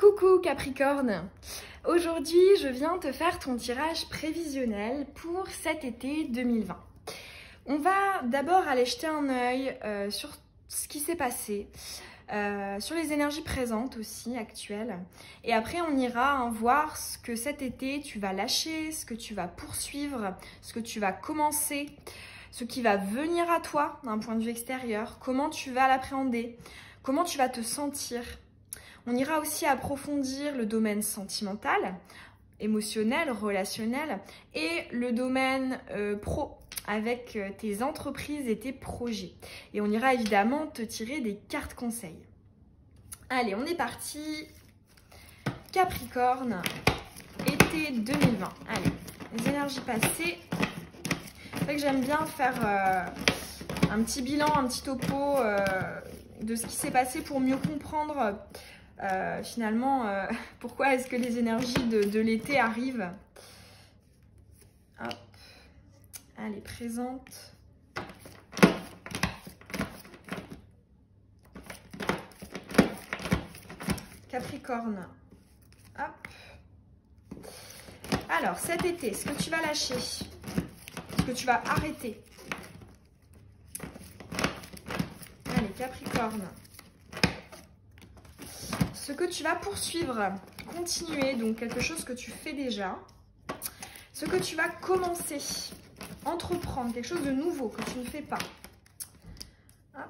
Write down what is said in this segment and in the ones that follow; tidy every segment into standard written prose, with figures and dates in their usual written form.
Coucou Capricorne, aujourd'hui je viens te faire ton tirage prévisionnel pour cet été 2020. On va d'abord aller jeter un œil sur ce qui s'est passé, sur les énergies présentes aussi, actuelles. Et après on ira voir ce que cet été tu vas lâcher, ce que tu vas poursuivre, ce que tu vas commencer, ce qui va venir à toi d'un point de vue extérieur, comment tu vas l'appréhender, comment tu vas te sentir. On ira aussi approfondir le domaine sentimental, émotionnel, relationnel et le domaine pro avec tes entreprises et tes projets. Et on ira évidemment te tirer des cartes conseils. Allez, on est parti. Capricorne, été 2020. Allez, les énergies passées. C'est vrai que j'aime bien faire un petit bilan, un petit topo de ce qui s'est passé pour mieux comprendre finalement pourquoi est-ce que les énergies de l'été arrivent. Hop. Allez, présente. Capricorne. Hop. Alors, cet été, ce que tu vas lâcher, ce que tu vas arrêter. Allez, Capricorne. Ce que tu vas poursuivre, continuer, donc quelque chose que tu fais déjà. Ce que tu vas commencer, entreprendre, quelque chose de nouveau que tu ne fais pas. Hop.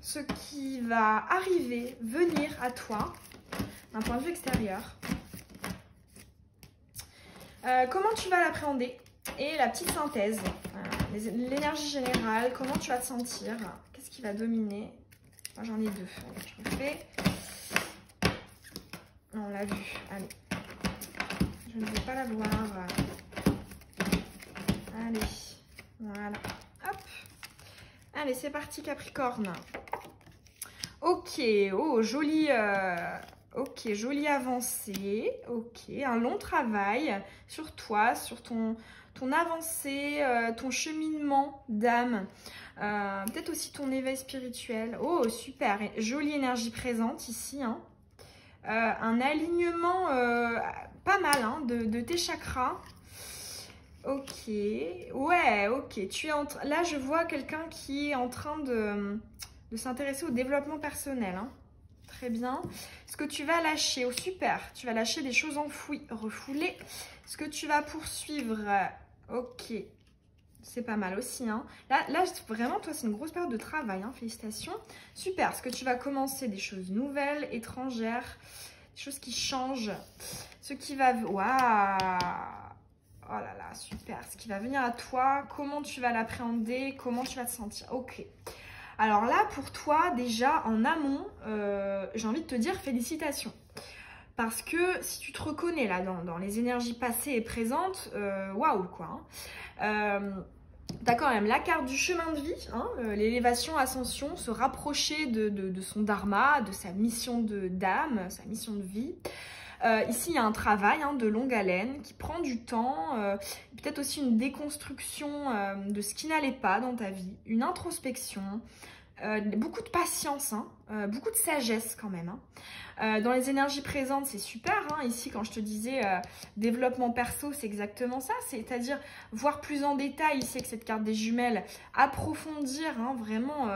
Ce qui va arriver, venir à toi, d'un point de vue extérieur. Comment tu vas l'appréhender et la petite synthèse, l'énergie générale, comment tu vas te sentir, qu'est-ce qui va dominer. Moi j'en ai deux, je refais. On l'a vu, allez. Je ne vais pas la voir. Allez, voilà. Hop. Allez, c'est parti Capricorne. Ok, oh, joli, ok, jolie avancée. Ok, un long travail sur toi, sur ton avancée, ton cheminement d'âme. Peut-être aussi ton éveil spirituel. Oh, super, jolie énergie présente ici, hein. Un alignement pas mal hein, de tes chakras. Ok, ouais, ok. Là, je vois quelqu'un qui est en train de s'intéresser au développement personnel. Hein. Très bien. Ce que tu vas lâcher, oh super. Tu vas lâcher des choses enfouies, refoulées. Ce que tu vas poursuivre, ok. C'est pas mal aussi. Hein. Là, vraiment, toi, c'est une grosse période de travail. Hein. Félicitations. Super. Ce que tu vas commencer, des choses nouvelles, étrangères, des choses qui changent. Ce qui va... Waouh! Oh là là, super. Ce qui va venir à toi, comment tu vas l'appréhender, comment tu vas te sentir. Ok. Alors là, pour toi, déjà, en amont, j'ai envie de te dire félicitations. Parce que si tu te reconnais là dans les énergies passées et présentes, waouh quoi. Hein. T'as quand même la carte du chemin de vie, hein, l'élévation, ascension, se rapprocher de son dharma, de sa mission d'âme, sa mission de vie. Ici, il y a un travail hein, de longue haleine qui prend du temps, peut-être aussi une déconstruction de ce qui n'allait pas dans ta vie, une introspection, beaucoup de patience, hein, beaucoup de sagesse quand même. Hein. Dans les énergies présentes, c'est super. Hein. Ici, quand je te disais développement perso, c'est exactement ça. C'est-à-dire voir plus en détail, ici avec cette carte des jumelles, approfondir, hein, vraiment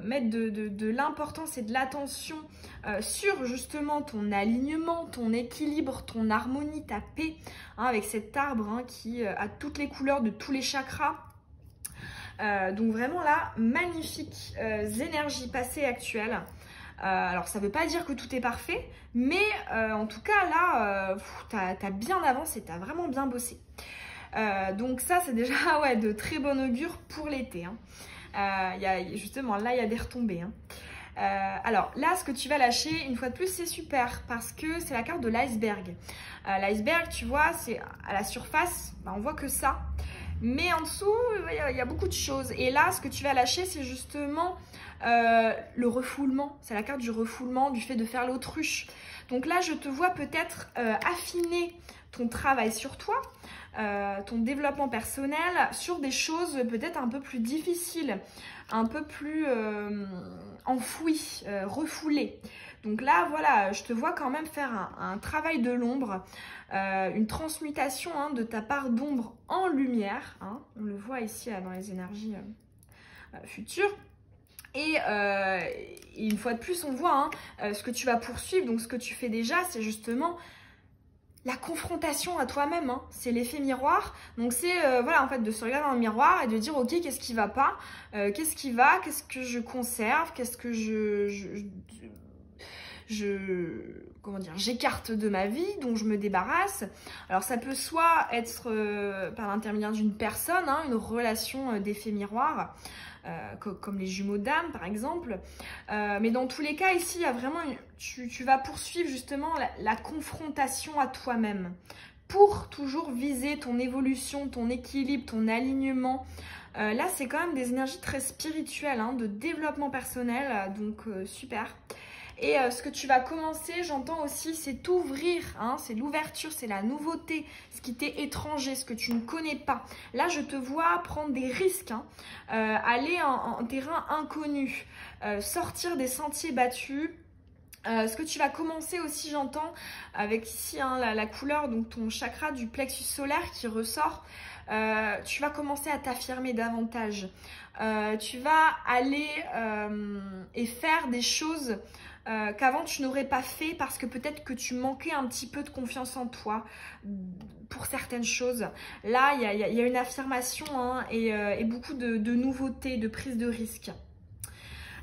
mettre de l'importance et de l'attention sur justement ton alignement, ton équilibre, ton harmonie, ta paix, hein, avec cet arbre hein, qui a toutes les couleurs de tous les chakras. Donc vraiment là, magnifiques énergies passées et actuelles. Alors ça ne veut pas dire que tout est parfait, mais en tout cas là, t'as bien avancé, t'as vraiment bien bossé. Donc ça c'est déjà ouais, de très bon augure pour l'été. Hein. Justement là il y a des retombées. Hein. Alors là ce que tu vas lâcher une fois de plus c'est super parce que c'est la carte de l'iceberg. L'iceberg tu vois c'est à la surface, bah, on voit que ça. Mais en dessous, il y a beaucoup de choses. Et là, ce que tu vas lâcher, c'est justement le refoulement. C'est la carte du refoulement, du fait de faire l'autruche. Donc là, je te vois peut-être affiner ton travail sur toi, ton développement personnel, sur des choses peut-être un peu plus difficiles, un peu plus enfouies, refoulées. Donc là, voilà, je te vois quand même faire un travail de l'ombre, une transmutation hein, de ta part d'ombre en lumière. Hein. On le voit ici dans les énergies futures. Et une fois de plus, on voit ce que tu vas poursuivre. Donc, ce que tu fais déjà, c'est justement la confrontation à toi-même. Hein. C'est l'effet miroir. Donc, c'est voilà, en fait, de se regarder dans le miroir et de dire, ok, qu'est-ce qui va pas, qu'est-ce qui va, qu'est-ce que je conserve, qu'est-ce que comment dire, j'écarte de ma vie, dont je me débarrasse. Alors ça peut soit être par l'intermédiaire d'une personne, hein, une relation d'effet miroir, comme les jumeaux d'âme par exemple. Mais dans tous les cas ici, il y a vraiment tu vas poursuivre justement la confrontation à toi-même pour toujours viser ton évolution, ton équilibre, ton alignement. Là, c'est quand même des énergies très spirituelles, hein, de développement personnel, donc super. Et ce que tu vas commencer, j'entends aussi, c'est t'ouvrir, hein, c'est l'ouverture, c'est la nouveauté, ce qui t'est étranger, ce que tu ne connais pas. Là, je te vois prendre des risques, hein, aller en terrain inconnu, sortir des sentiers battus. Ce que tu vas commencer aussi, j'entends, avec ici hein, la couleur, donc ton chakra du plexus solaire qui ressort, tu vas commencer à t'affirmer davantage. Tu vas aller et faire des choses qu'avant tu n'aurais pas fait parce que peut-être que tu manquais un petit peu de confiance en toi pour certaines choses. Là, il y a une affirmation hein, et beaucoup de nouveautés, de prise de risque.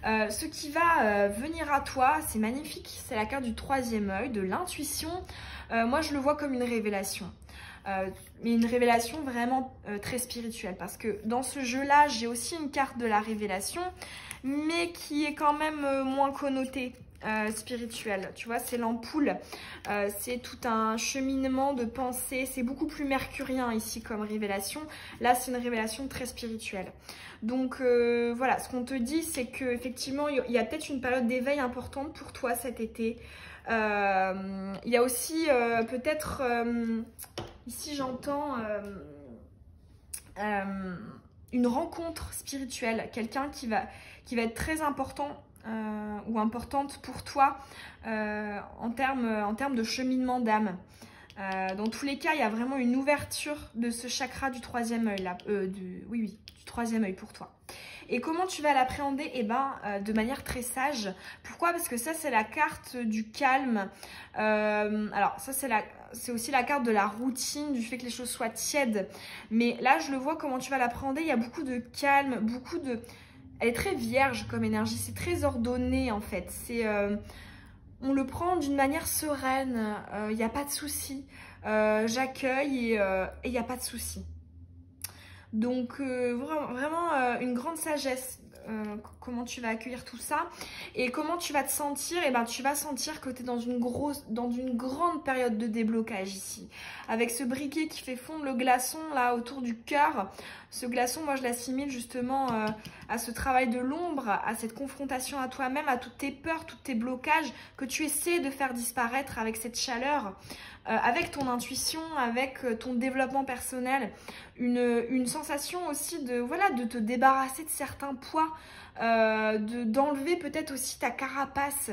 Ce qui va venir à toi, c'est magnifique, c'est la carte du troisième œil, de l'intuition. Moi, je le vois comme une révélation. Mais une révélation vraiment très spirituelle. Parce que dans ce jeu-là, j'ai aussi une carte de la révélation, mais qui est quand même moins connotée. Spirituelle, tu vois, c'est l'ampoule, c'est tout un cheminement de pensée, c'est beaucoup plus mercurien ici comme révélation. Là, c'est une révélation très spirituelle. Donc voilà, ce qu'on te dit, c'est qu'effectivement, il y a peut-être une période d'éveil importante pour toi cet été. Il y a aussi peut-être, ici j'entends une rencontre spirituelle, quelqu'un qui va être très important ou importante pour toi en termes de cheminement d'âme. Dans tous les cas, il y a vraiment une ouverture de ce chakra du troisième œil, là, du troisième œil pour toi. Et comment tu vas l'appréhender? Eh ben, de manière très sage. Pourquoi? Parce que ça, c'est la carte du calme. Alors, ça, c'est aussi la carte de la routine, du fait que les choses soient tièdes. Mais là, je le vois comment tu vas l'appréhender. Il y a beaucoup de calme, beaucoup de... Elle est très vierge comme énergie, c'est très ordonné en fait. On le prend d'une manière sereine, il n'y a pas de souci. J'accueille et il n'y a pas de souci. Donc vraiment une grande sagesse. Comment tu vas accueillir tout ça et comment tu vas te sentir. Et ben tu vas sentir que tu es dans une grande période de déblocage ici, avec ce briquet qui fait fondre le glaçon là autour du cœur. Ce glaçon, moi je l'assimile justement à ce travail de l'ombre, à cette confrontation à toi-même, à toutes tes peurs, tous tes blocages que tu essaies de faire disparaître avec cette chaleur, avec ton intuition, avec ton développement personnel, une sensation aussi de, voilà, de te débarrasser de certains poids, d'enlever peut-être aussi ta carapace,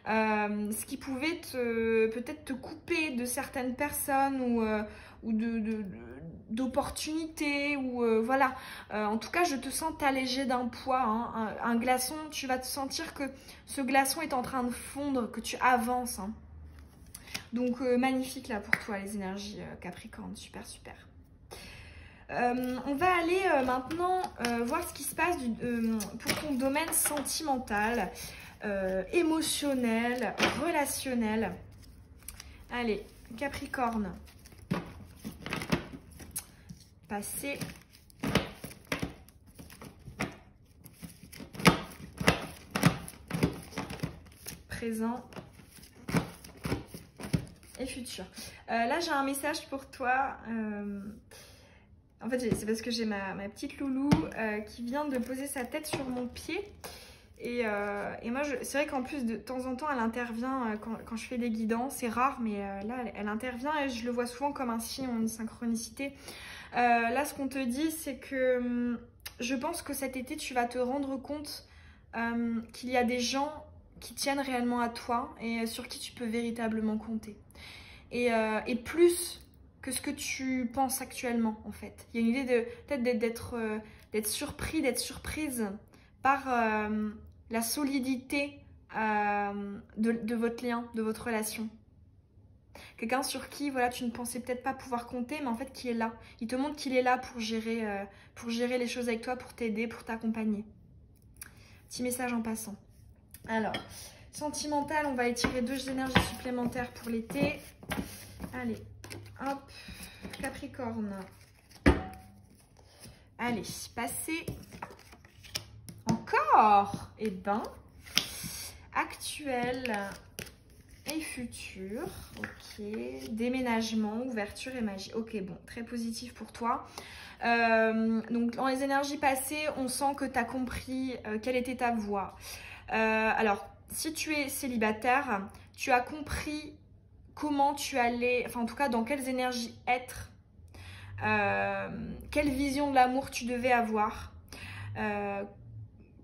ce qui pouvait peut-être te couper de certaines personnes ou d'opportunités ou voilà. En tout cas, je te sens t'alléger d'un poids, hein. Un glaçon, tu vas te sentir que ce glaçon est en train de fondre, que tu avances, hein. Donc magnifique là pour toi les énergies Capricorne, super super. On va aller maintenant voir ce qui se passe pour ton domaine sentimental, émotionnel, relationnel. Allez, Capricorne. Passé. Présent. Et futur. Là, j'ai un message pour toi. En fait, c'est parce que j'ai ma petite loulou qui vient de poser sa tête sur mon pied. Et moi, c'est vrai qu'en plus, de temps en temps, elle intervient quand je fais des guidants. C'est rare, mais là, elle intervient et je le vois souvent comme un signe, une synchronicité. Là, ce qu'on te dit, c'est que je pense que cet été, tu vas te rendre compte qu'il y a des gens qui tiennent réellement à toi et sur qui tu peux véritablement compter. Et plus que ce que tu penses actuellement, en fait. Il y a une idée peut-être d'être surpris, d'être surprise par la solidité de votre lien, de votre relation. Quelqu'un sur qui voilà, tu ne pensais peut-être pas pouvoir compter, mais en fait qui est là. Il te montre qu'il est là pour gérer les choses avec toi, pour t'aider, pour t'accompagner. Petit message en passant. Alors, sentimental, on va étirer 2 énergies supplémentaires pour l'été. Allez, hop, Capricorne. Allez, passez. Encore. Eh ben, actuel et futur. Ok, déménagement, ouverture et magie. Ok, bon, très positif pour toi. Donc, dans les énergies passées, on sent que tu as compris quelle était ta voie. Alors, si tu es célibataire, tu as compris comment tu allais, enfin en tout cas dans quelles énergies être, quelle vision de l'amour tu devais avoir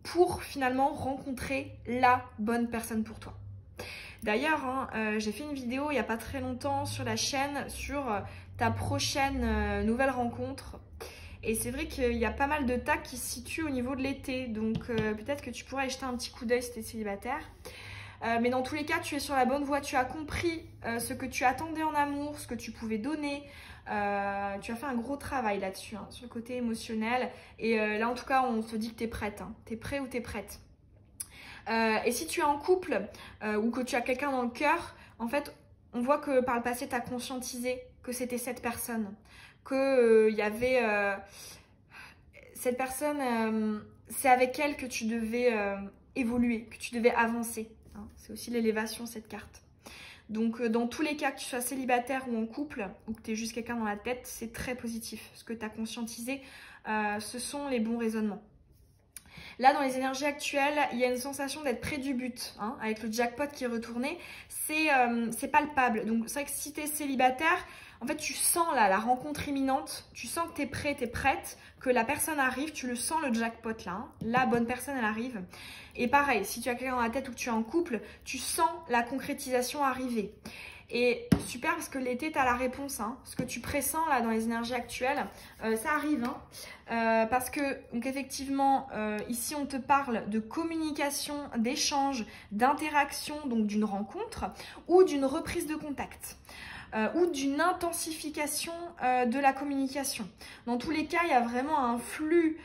pour finalement rencontrer la bonne personne pour toi. D'ailleurs, hein, j'ai fait une vidéo il n'y a pas très longtemps sur la chaîne sur ta prochaine nouvelle rencontre. Et c'est vrai qu'il y a pas mal de tags qui se situent au niveau de l'été. Donc peut-être que tu pourrais y jeter un petit coup d'œil si tu es célibataire. Mais dans tous les cas, tu es sur la bonne voie. Tu as compris ce que tu attendais en amour, ce que tu pouvais donner. Tu as fait un gros travail là-dessus, hein, sur le côté émotionnel. Et là, en tout cas, on se dit que tu es prête. Hein. Tu es prêt ou tu es prête. Et si tu es en couple ou que tu as quelqu'un dans le cœur, en fait, on voit que par le passé, tu as conscientisé que c'était cette personne. Qu'il y avait cette personne, c'est avec elle que tu devais évoluer, que tu devais avancer. Hein. C'est aussi l'élévation, cette carte. Donc, dans tous les cas, que tu sois célibataire ou en couple, ou que tu aies juste quelqu'un dans la tête, c'est très positif. Ce que tu as conscientisé, ce sont les bons raisonnements. Là, dans les énergies actuelles, il y a une sensation d'être près du but, hein, avec le jackpot qui est retourné. C'est palpable. Donc, c'est vrai que si tu es célibataire, en fait, tu sens là, la rencontre imminente. Tu sens que tu es prêt, tu es prête, que la personne arrive. Tu le sens, le jackpot là. Hein. La bonne personne, elle arrive. Et pareil, si tu as quelqu'un dans la tête ou que tu es en couple, tu sens la concrétisation arriver. Et super parce que l'été, tu as la réponse. Hein. Ce que tu pressens là dans les énergies actuelles, ça arrive. Hein. Parce que, donc effectivement, ici on te parle de communication, d'échange, d'interaction, donc d'une rencontre ou d'une reprise de contact. Ou d'une intensification de la communication. Dans tous les cas, il y a vraiment un flux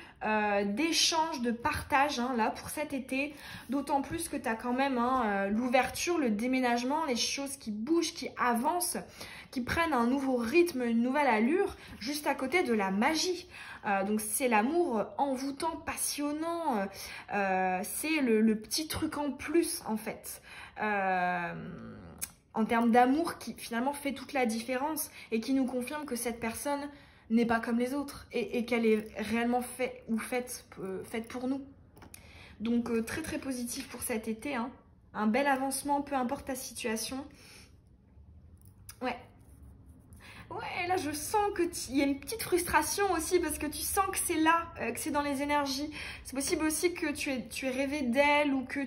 d'échange, de partage hein, là pour cet été, d'autant plus que tu as quand même hein, l'ouverture, le déménagement, les choses qui bougent, qui avancent, qui prennent un nouveau rythme, une nouvelle allure, juste à côté de la magie. Donc c'est l'amour envoûtant, passionnant, c'est le petit truc en plus en fait. En termes d'amour qui finalement fait toute la différence et qui nous confirme que cette personne n'est pas comme les autres et qu'elle est réellement faite pour nous. Donc très très positif pour cet été, hein. Un bel avancement, peu importe ta situation. Ouais. Ouais, là je sens qu'il y a une petite frustration aussi parce que tu sens que c'est là, que c'est dans les énergies. C'est possible aussi que tu aies rêvé d'elle ou que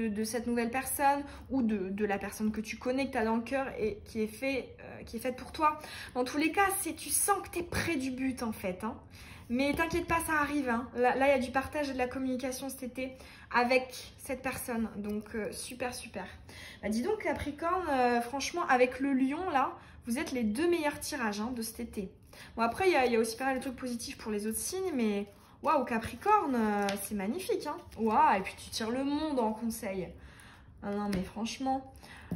de cette nouvelle personne ou de la personne que tu connais, que tu as dans le cœur et qui est faite pour toi. Dans tous les cas, tu sens que tu es près du but en fait. Hein. Mais t'inquiète pas, ça arrive. Hein. Là, il y a du partage et de la communication cet été avec cette personne. Donc, super, super. Bah, dis donc, Capricorne, franchement, avec le lion, là, vous êtes les 2 meilleurs tirages hein, de cet été. Bon, après, il y a aussi pas mal de trucs positifs pour les autres signes, mais waouh, Capricorne, c'est magnifique. Hein. Waouh, et puis tu tires le monde en conseil. Ah non, mais franchement,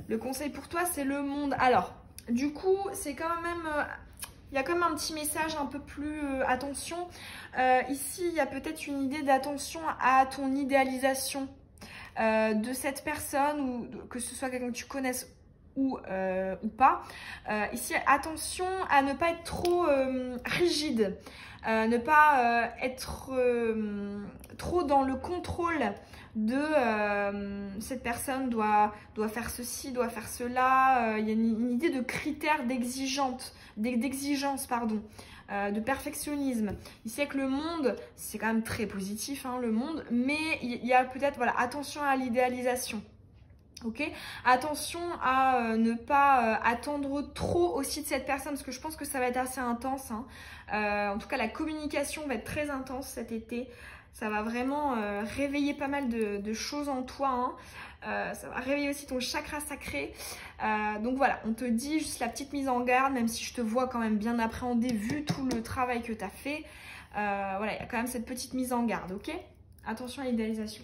le conseil pour toi, c'est le monde. Alors, du coup, c'est quand même... il y a quand même un petit message un peu plus attention. Ici, il y a peut-être une idée d'attention à ton idéalisation de cette personne, ou que ce soit quelqu'un que tu connaisses ou pas. Ici, attention à ne pas être trop rigide, ne pas être trop dans le contrôle de cette personne doit faire ceci, doit faire cela. Il y a une idée de critères d'exigence, de perfectionnisme. Ici avec le monde, c'est quand même très positif hein, le monde, mais il y a peut-être voilà, attention à l'idéalisation. Ok, attention à ne pas attendre trop aussi de cette personne parce que je pense que ça va être assez intense. Hein. En tout cas, la communication va être très intense cet été. Ça va vraiment réveiller pas mal de choses en toi. Hein. Ça va réveiller aussi ton chakra sacré. Donc voilà, on te dit juste la petite mise en garde, même si je te vois quand même bien appréhender vu tout le travail que tu as fait. Voilà, il y a quand même cette petite mise en garde, ok? Attention à l'idéalisation.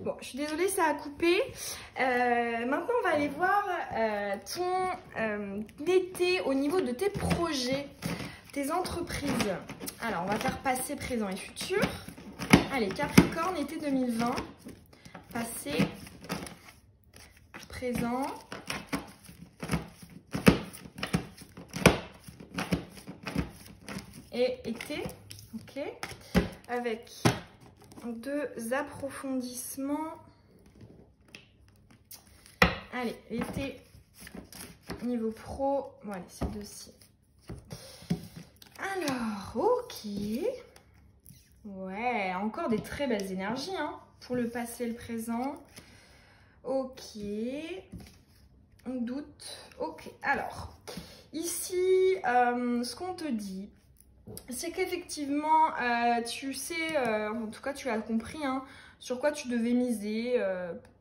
Bon, je suis désolée, ça a coupé. Maintenant, on va aller voir ton été au niveau de tes projets, tes entreprises. Alors, on va faire passé, présent et futur. Allez, Capricorne, été 2020. Passé, présent. Et été, ok. Avec 2 approfondissements. Allez, l'été niveau pro. Bon, allez, ces deux-ci. Alors, ok. Ouais, encore des très belles énergies hein, pour le passé et le présent. Ok. On doute. Ok, alors, ici, ce qu'on te dit, c'est qu'effectivement, tu sais, en tout cas tu as compris hein, sur quoi tu devais miser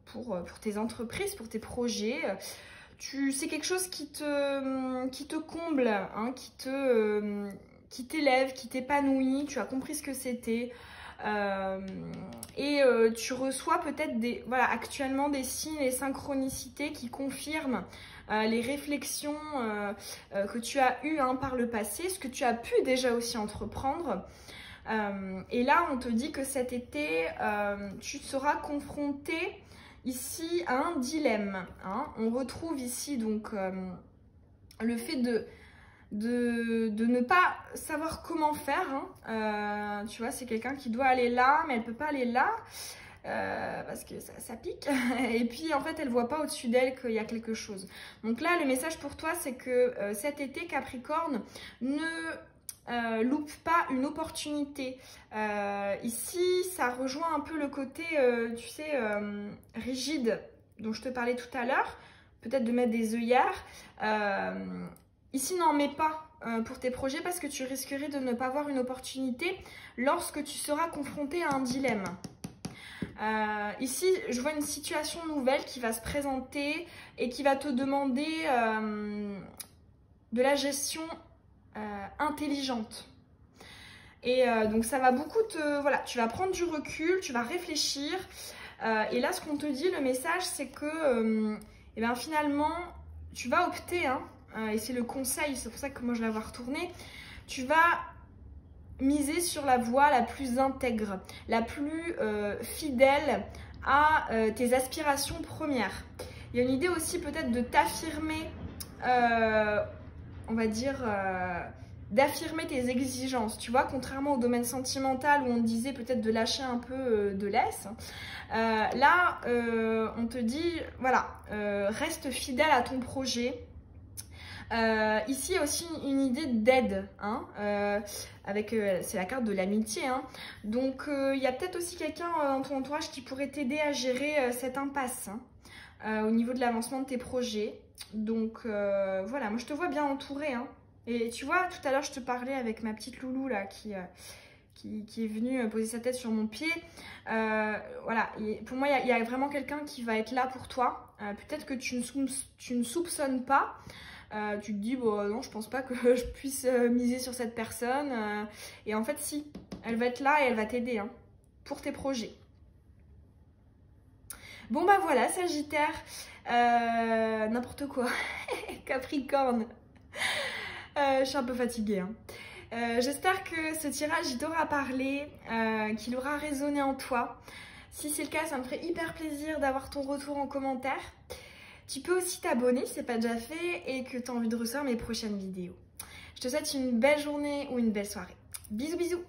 pour tes entreprises, pour tes projets. C'est quelque chose qui te comble, hein, qui t'élève, qui t'épanouit. Tu as compris ce que c'était. Tu reçois peut-être actuellement des signes et synchronicités qui confirment les réflexions que tu as eues hein, par le passé, ce que tu as pu déjà aussi entreprendre. Et là, on te dit que cet été, tu seras confronté ici à un dilemme. Hein. On retrouve ici donc le fait de ne pas savoir comment faire. Hein. Tu vois, c'est quelqu'un qui doit aller là, mais elle ne peut pas aller là. Parce que ça pique et puis en fait elle voit pas au-dessus d'elle qu'il y a quelque chose. Donc là le message pour toi c'est que cet été Capricorne ne loupe pas une opportunité. Ici ça rejoint un peu le côté tu sais rigide dont je te parlais tout à l'heure, peut-être de mettre des œillères. Ici n'en mets pas pour tes projets parce que tu risquerais de ne pas avoir une opportunité lorsque tu seras confronté à un dilemme. Ici, je vois une situation nouvelle qui va se présenter et qui va te demander de la gestion intelligente. Et donc, ça va beaucoup voilà, tu vas prendre du recul, tu vas réfléchir. Et là, ce qu'on te dit, le message, c'est que eh bien, finalement, tu vas opter, hein, et c'est le conseil, c'est pour ça que moi, je vais avoir retourné. Tu vas miser sur la voie la plus intègre, la plus fidèle à tes aspirations premières. Il y a une idée aussi peut-être de t'affirmer, on va dire, d'affirmer tes exigences. Tu vois, contrairement au domaine sentimental où on disait peut-être de lâcher un peu de laisse, là, on te dit, voilà, reste fidèle à ton projet. Ici, il y a aussi une idée d'aide, hein, c'est la carte de l'amitié. Hein. Donc, il y a peut-être aussi quelqu'un dans ton entourage qui pourrait t'aider à gérer cette impasse hein, au niveau de l'avancement de tes projets. Donc, voilà, moi je te vois bien entourée. Hein. Et tu vois, tout à l'heure, je te parlais avec ma petite loulou là qui est venue poser sa tête sur mon pied. Voilà, pour moi, il y a vraiment quelqu'un qui va être là pour toi. Peut-être que tu ne soupçonnes pas. Tu te dis, bon, non, je pense pas que je puisse miser sur cette personne. Et en fait, si, elle va être là et elle va t'aider hein, pour tes projets. Bon, bah voilà, Sagittaire, n'importe quoi. Capricorne, je suis un peu fatiguée. Hein. J'espère que ce tirage, il t'aura parlé, qu'il aura résonné en toi. Si c'est le cas, ça me ferait hyper plaisir d'avoir ton retour en commentaire. Tu peux aussi t'abonner si ce n'est pas déjà fait et que tu as envie de recevoir mes prochaines vidéos. Je te souhaite une belle journée ou une belle soirée. Bisous bisous.